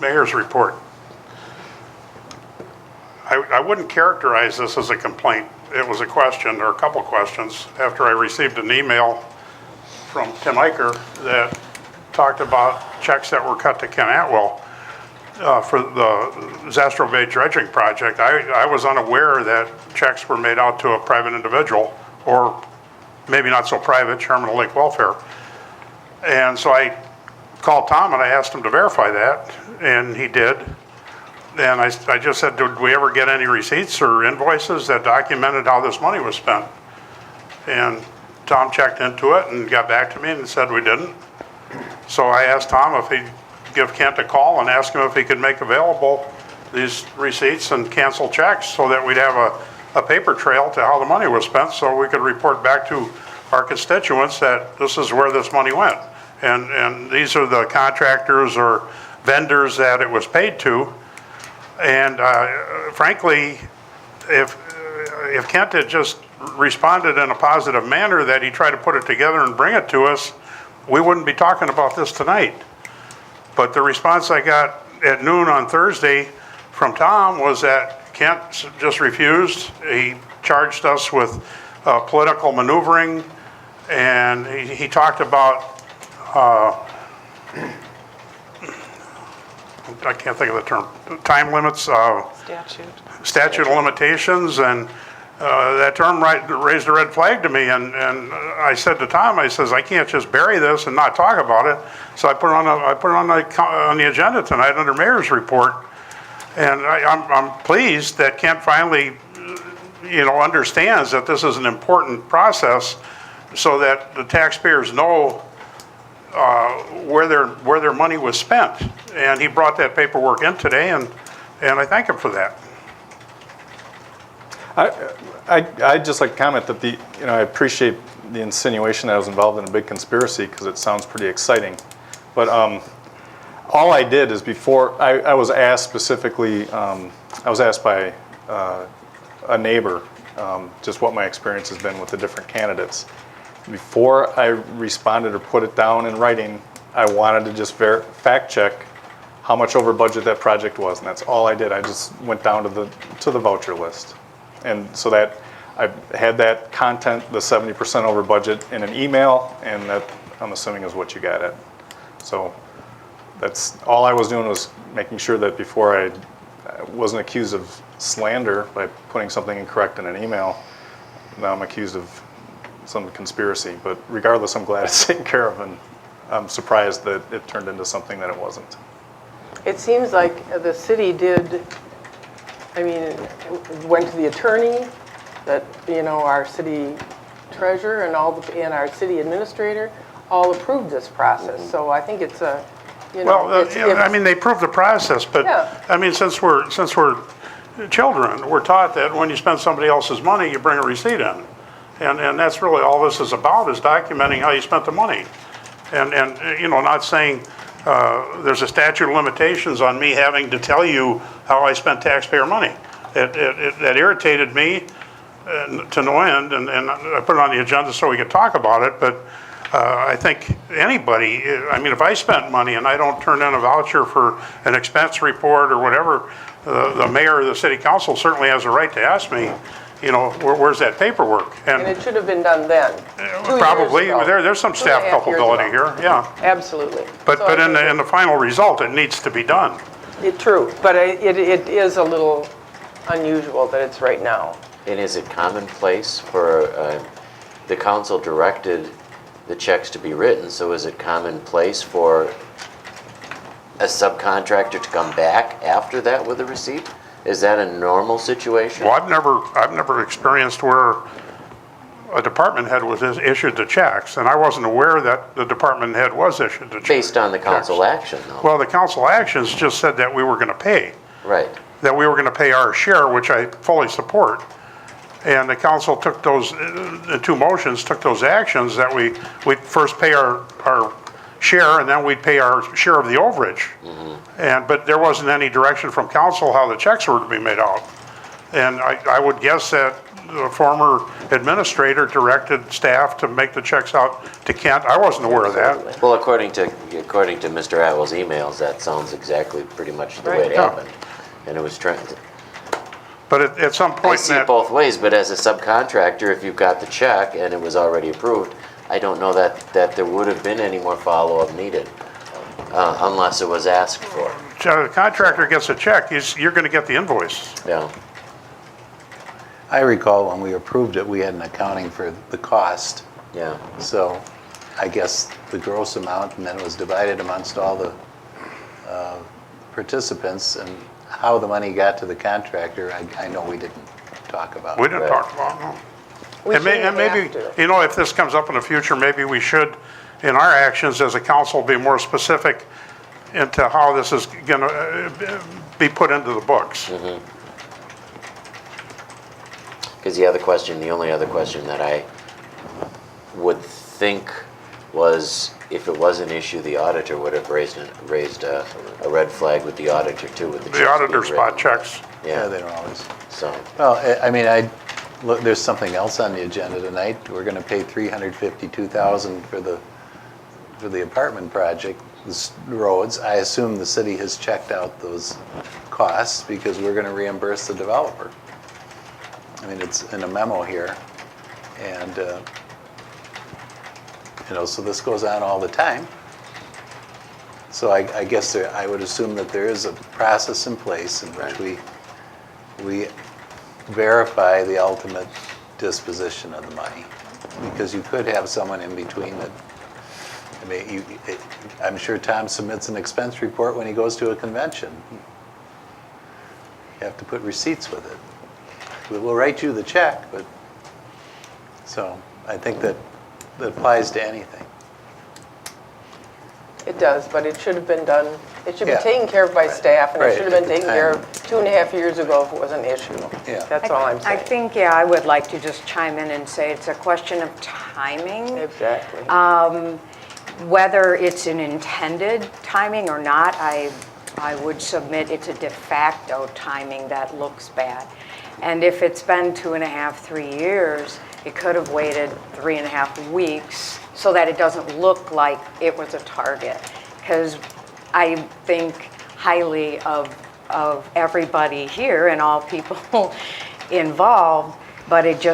Mayor's report. I wouldn't characterize this as a complaint. It was a question, or a couple questions, after I received an email from Tim Eicher that talked about checks that were cut to Ken Atwell for the Zastro Bay dredging project. I was unaware that checks were made out to a private individual, or maybe not so private, Chairman of Lake Welfare. And so I called Tom and I asked him to verify that, and he did. And I just said, did we ever get any receipts or invoices that documented how this money was spent? And Tom checked into it and got back to me and said we didn't. So I asked Tom if he'd give Kent a call and ask him if he could make available these receipts and cancel checks so that we'd have a paper trail to how the money was spent, so we could report back to our constituents that this is where this money went. And these are the contractors or vendors that it was paid to. And frankly, if Kent had just responded in a positive manner, that he tried to put it together and bring it to us, we wouldn't be talking about this tonight. But the response I got at noon on Thursday from Tom was that Kent just refused. He charged us with political maneuvering, and he talked about I can't think of the term, time limits, statute of limitations, and that term raised a red flag to me, and I said to Tom, I says, I can't just bury this and not talk about it, so I put it on the agenda tonight under Mayor's report, and I'm pleased that Kent finally, understands that this is an important process, so that the taxpayers know where their money was spent. And he brought that paperwork in today, and I thank him for that. I'd just like to comment that I appreciate the insinuation that I was involved in a big conspiracy, because it sounds pretty exciting. But all I did is, before I was asked specifically, I was asked by a neighbor just what my experience has been with the different candidates. Before I responded or put it down in writing, I wanted to just fact check how much over budget that project was, and that's all I did. I just went down to the voucher list, and so that I had that content, the 70% over budget, in an email, and that, I'm assuming, is what you got it. So that's all I was doing, was making sure that before I wasn't accused of slander by putting something incorrect in an email. Now I'm accused of some conspiracy, but regardless, I'm glad it's taken care of, and I'm surprised that it turned into something that it wasn't. It seems like the city went to the attorney, that, our city treasurer and our city administrator all approved this process. So I think it's a, they proved the process, but yeah. Since we're children, we're taught that when you spend somebody else's money, you bring a receipt in. And that's really all this is about, is documenting how you spent the money. And not saying there's a statute of limitations on me having to tell you how I spent taxpayer money. That irritated me to no end, and I put it on the agenda so we could talk about it. But I think anybody, if I spent money and I don't turn in a voucher for an expense report or whatever, the mayor or the city council certainly has a right to ask me, where's that paperwork? And it should have been done then. Probably. There's some staff culpability here, yeah. Absolutely. But in the final result, it needs to be done. True, but it is a little unusual that it's right now. And is it commonplace for, the council directed the checks to be written, so is it commonplace for a subcontractor to come back after that with a receipt? Is that a normal situation? Well, I've never experienced where a department head was issued the checks, and I wasn't aware that the department head was issued the checks. Based on the council action, though. Well, the council actions just said that we were going to pay. Right. That we were going to pay our share, which I fully support. And the council took those, the two motions, took those actions that we first pay our share, and then we'd pay our share of the overage. Mm-hmm. But there wasn't any direction from council how the checks were to be made out. And I would guess that the former administrator directed staff to make the checks out to Kent. I wasn't aware of that. Well, according to Mr. Atwell's emails, that sounds exactly pretty much the way Right. it Yeah. happened. And it was trying, But at some I point in see it that, both ways, but as a subcontractor, if you've got the check and it was already approved, I don't know that there would have been any more follow-up needed, unless it was asked for. the contractor gets a check, you're going to get the invoice. Yeah. I recall when we approved it, we had an accounting for the cost. Yeah. So I guess the gross amount, and then it was divided amongst all the participants, and how the money got to the contractor, I know we didn't talk about. We didn't Right. talk about it, no. We And shouldn't maybe, have to. you know, if this comes up in the future, maybe we should, in our actions as a council, be more specific into how this is going to be put into the books. Because the only other question that I would think was, if it was an issue, the auditor would have raised a red flag with the auditor too, with the checks The auditor being spot written. checks. Yeah, Yeah, they don't always. so, Well, I mean, look, there's something else on the agenda tonight. We're gonna pay $352,000 for the apartment project, roads. I assume the city has checked out those costs because we're gonna reimburse the developer. I mean, it's in a memo here, and, so this goes on all the time. So I guess I would assume that there is a process in place in which we verify the ultimate disposition of the money. Because you could have someone in between that, I mean, I'm sure Tom submits an expense report when he goes to a convention. You have to put receipts with it. We'll write you the check, but, so I think that applies to anything. It does, but it should have been done, it should be Yeah. taken care of by staff, and it Right, should have been at the taken care time. of 2.5 years ago if it was an issue. Yeah. That's all I'm I saying. think, yeah, I would like to just chime in and say it's a question of timing. Exactly. Whether it's an intended timing or not, I would submit it's a de facto timing that looks bad. And if it's been 2.5, 3 years, it could have waited 3.5 weeks so that it doesn't look like it was a target. Because I think highly of everybody here and all people involved, but it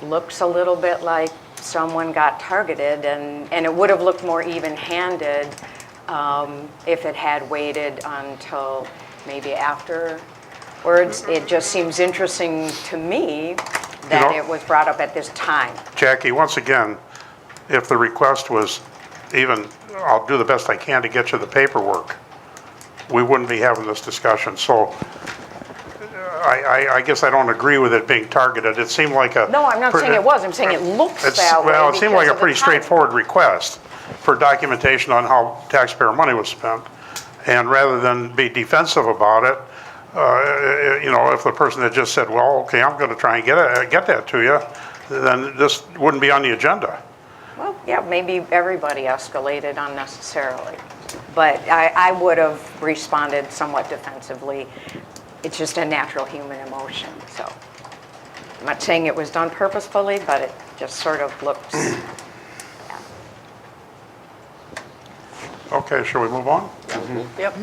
looks a little bit like someone got targeted, and it would have looked more even-handed if it had waited until maybe afterwards. It just seems interesting to me that know- it was brought up at this time. Jackie, once again, if the request was even, I'll do the best I can to get you the paperwork, we wouldn't be having this discussion. So I guess I don't agree with it being targeted. It seemed like a... No, I'm not saying it was, I'm saying it looks that way. Well, it seemed like a because of the pretty timing. straightforward request for documentation on how taxpayer money was spent. And rather than be defensive about it, if the person had just said, well, okay, I'm going to try and get that to you, then this wouldn't be on the agenda. Well, yeah, maybe everybody escalated unnecessarily. But I would have responded somewhat defensively. It's just a natural human emotion, so. I'm not saying it was done purposefully, but it just sort of looks, Okay, shall we move on? Yep.